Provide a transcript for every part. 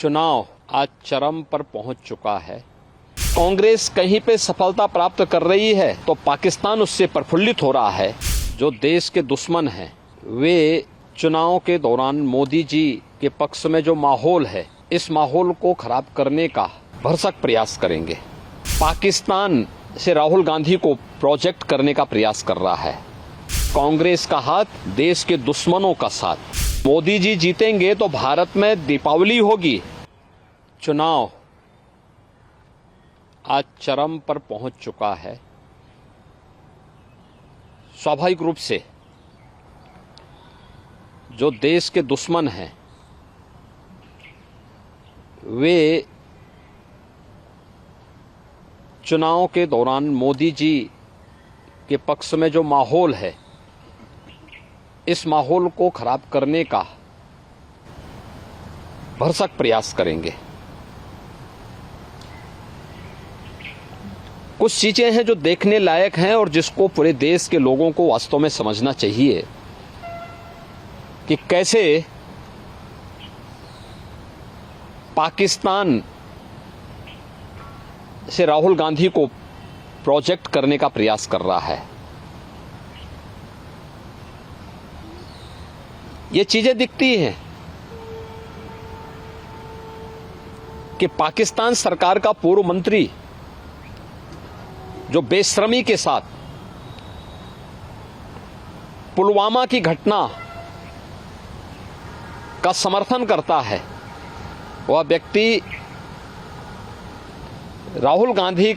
चुनाव आज चरम पर पहुंच चुका है। कांग्रेस कहीं पे सफलता प्राप्त कर रही है तो पाकिस्तान उससे प्रफुल्लित हो रहा है। जो देश के दुश्मन हैं वे चुनाव के दौरान मोदी जी के पक्ष में जो माहौल है, इस माहौल को खराब करने का भरसक प्रयास करेंगे। पाकिस्तान से राहुल गांधी को प्रोजेक्ट करने का प्रयास कर रहा है। कांग्रेस का हाथ, देश के दुश्मनों का साथ। मोदी जी जीतेंगे तो भारत में दीपावली होगी। चुनाव आज चरम पर पहुंच चुका है। स्वाभाविक रूप से जो देश के दुश्मन हैं वे चुनाव के दौरान मोदी जी के पक्ष में जो माहौल है, इस माहौल को खराब करने का भरसक प्रयास करेंगे। कुछ चीजें हैं जो देखने लायक हैं और जिसको पूरे देश के लोगों को वास्तव में समझना चाहिए कि कैसे पाकिस्तान से राहुल गांधी को प्रोजेक्ट करने का प्रयास कर रहा है। ये चीजें दिखती हैं कि पाकिस्तान सरकार का पूर्व मंत्री जो बेशर्मी के साथ पुलवामा की घटना का समर्थन करता है, वह व्यक्ति राहुल गांधी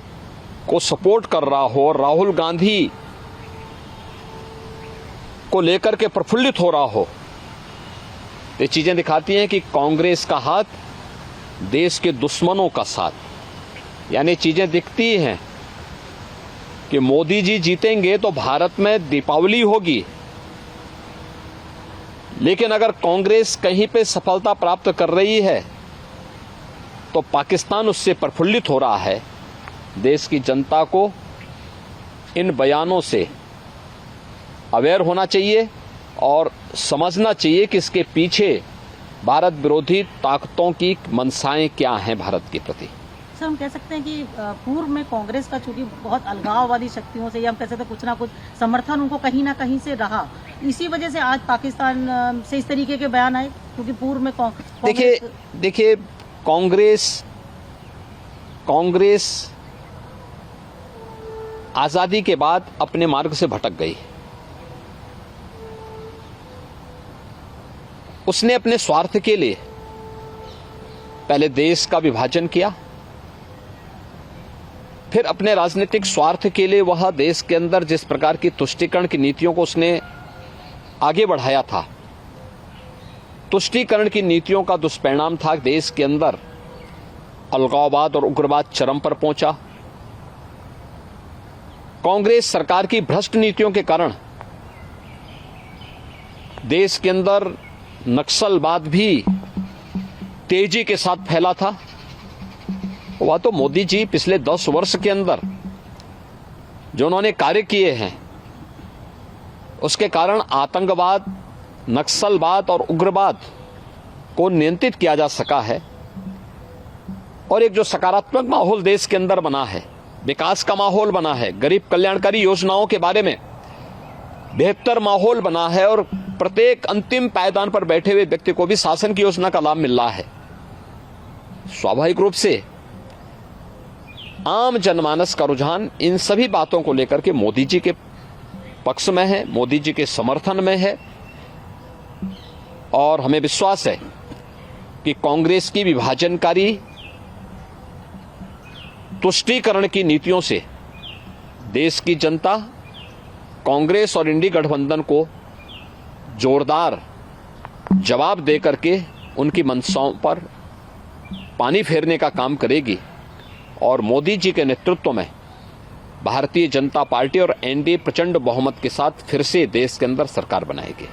को सपोर्ट कर रहा हो और राहुल गांधी को लेकर के प्रफुल्लित हो रहा हो, ये चीजें दिखाती हैं कि कांग्रेस का हाथ, देश के दुश्मनों का साथ। यानी चीजें दिखती हैं कि मोदी जी जीतेंगे तो भारत में दीपावली होगी। लेकिन अगर कांग्रेस कहीं पे सफलता प्राप्त कर रही है तो पाकिस्तान उससे प्रफुल्लित हो रहा है। देश की जनता को इन बयानों से अवेयर होना चाहिए और समझना चाहिए कि इसके पीछे भारत विरोधी ताकतों की मंशाएं क्या हैं भारत के प्रति। सर, हम कह सकते हैं कि पूर्व में कांग्रेस का चूंकि बहुत अलगाववादी शक्तियों से, या हम कह सकते हैं कुछ ना कुछ समर्थन उनको कहीं ना कहीं से रहा, इसी वजह से आज पाकिस्तान से इस तरीके के बयान आए। क्योंकि पूर्व में देखिए कांग्रेस आजादी के बाद अपने मार्ग से भटक गई। उसने अपने स्वार्थ के लिए पहले देश का विभाजन किया, फिर अपने राजनीतिक स्वार्थ के लिए वह देश के अंदर जिस प्रकार की तुष्टीकरण की नीतियों को उसने आगे बढ़ाया था, तुष्टीकरण की नीतियों का दुष्परिणाम था देश के अंदर अलगाववाद और उग्रवाद चरम पर पहुंचा। कांग्रेस सरकार की भ्रष्ट नीतियों के कारण देश के अंदर नक्सलवाद भी तेजी के साथ फैला था। वह तो मोदी जी पिछले 10 वर्ष के अंदर जो उन्होंने कार्य किए हैं, उसके कारण आतंकवाद, नक्सलवाद और उग्रवाद को नियंत्रित किया जा सका है। और एक जो सकारात्मक माहौल देश के अंदर बना है, विकास का माहौल बना है, गरीब कल्याणकारी योजनाओं के बारे में बेहतर माहौल बना है और प्रत्येक अंतिम पायदान पर बैठे हुए व्यक्ति को भी शासन की योजना का लाभ मिल रहा है। स्वाभाविक रूप से आम जनमानस का रुझान इन सभी बातों को लेकर के मोदी जी के पक्ष में है, मोदी जी के समर्थन में है। और हमें विश्वास है कि कांग्रेस की विभाजनकारी तुष्टीकरण की नीतियों से देश की जनता कांग्रेस और इंडी गठबंधन को जोरदार जवाब दे करके उनकी मंशाओं पर पानी फेरने का काम करेगी और मोदी जी के नेतृत्व में भारतीय जनता पार्टी और एनडीए प्रचंड बहुमत के साथ फिर से देश के अंदर सरकार बनाएगी।